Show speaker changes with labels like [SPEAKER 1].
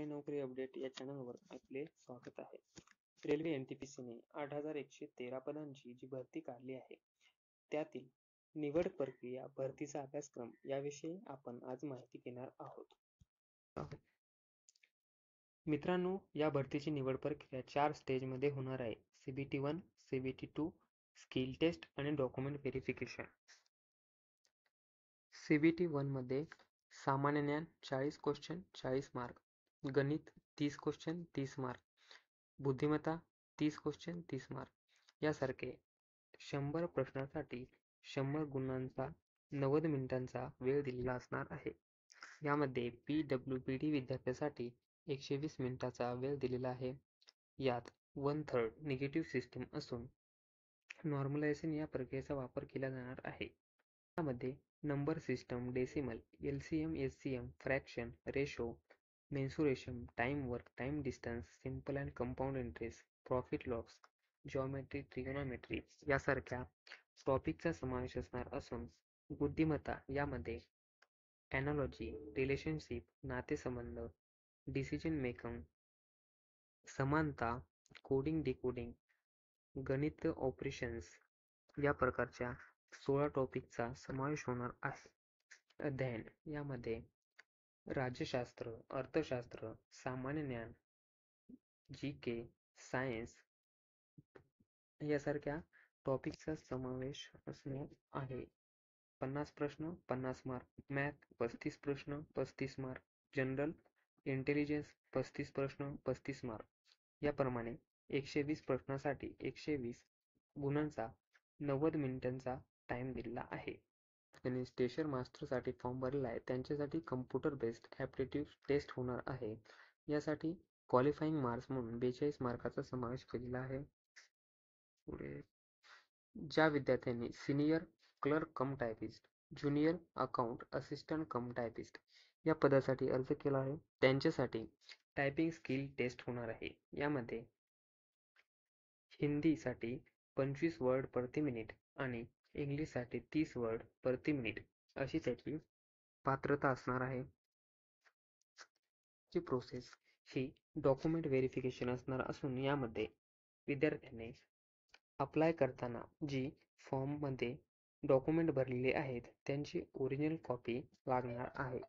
[SPEAKER 1] नोकरी अपडेट या चॅनलवर आपले स्वागत आहे. रेल्वे एनटीपीसीने 8,113 पदांची जी भरती काढली आहे त्यातील निवड प्रक्रिया भरतीचा अभ्यासक्रम याविषयी आपण आज माहिती घेणार आहोत. मित्रांनो, या भरतीची निवड प्रक्रिया 4 स्टेजमध्ये होणार आहे. CBT 1, CBT 2, स्किल टेस्ट आणि डॉक्युमेंट व्हेरिफिकेशन. CBT 1 मध्ये सामान्य ज्ञान 40 क्वेश्चन 40 मार्क, गणित 30 क्वेश्चन 30 मार्क, बुद्धिमत्ता 30 क्वेश्चन 30 मार्क यासारखे 100 प्रश्नांसाठी 100 गुणांचा 90 मिनिटांचा वेळ दिलेला असणार आहे. यामध्ये PWBD विद्यार्थ्यांसाठी 120 मिनिटांचा वेळ दिलेला आहे. यात 1/3 निगेटिव्ह सिस्टीम असून नॉर्मलायझेशन या प्रक्रियेचा वापर केला जाणार आहे. यामध्ये number system, decimal, LCM, SCM, fraction, ratio, mensuration, time work, time distance, simple and compound interest, profit loss, geometry, trigonometry यासारख्या टॉपिकचा समावेश असणार असून बुद्धिमत्ता यामध्ये ॲनालॉजी, रिलेशनशिप, नातेसंबंध, डिसिजन मेकिंग, समानता, कोडिंग डिकोडिंग, गणित ऑपरेशन्स या प्रकारच्या 16 टॉपिकचा समावेश होणार आहे. अध्ययन यामध्ये राज्यशास्त्र, अर्थशास्त्र, सामान्य ज्ञान, GK, सायन्स यासारख्या टॉपिकचा समावेश असणार आहे. 50 प्रश्न 50 मार्क, मॅथ 35 प्रश्न 35 मार्क, जनरल इंटेलिजन्स 35 प्रश्न 35 मार्क याप्रमाणे 120 प्रश्नांसाठी 120 गुणांचा 90 मिनिटांचा टाइम दिलेला आहे. त्यांनी स्टेशन मास्टरसाठी फॉर्म भरलेला आहे. त्यांच्यासाठी कम्प्युटर बेस्ड ॲप्टिट्यूड टेस्ट होणार आहे. यासाठी क्वालिफाईंग मार्क्स म्हणून 42 मार्काचा समावेश केलेला आहे. पुढे ज्या विद्यार्थ्यांनी सिनियर क्लर्क कम टायपिस्ट, ज्युनियर अकाउंट असिस्टंट कम टायपिस्ट या पदासाठी अर्ज केला आहे त्यांच्यासाठी टायपिंग स्किल टेस्ट होणार आहे. यामध्ये हिंदीसाठी 25 वर्ड प्रति मिनिट आणि इंग्लिशसाठी 30 वर्ड प्रति मिनिट अशी त्याची पात्रता असणार आहे. ची प्रोसेस ही डॉक्युमेंट व्हेरिफिकेशन असणार असून यामध्ये विद्यार्थ्यांनी अप्लाय करताना जी फॉर्ममध्ये डॉक्युमेंट भरलेले आहेत त्यांची ओरिजिनल कॉपी लागणार आहे.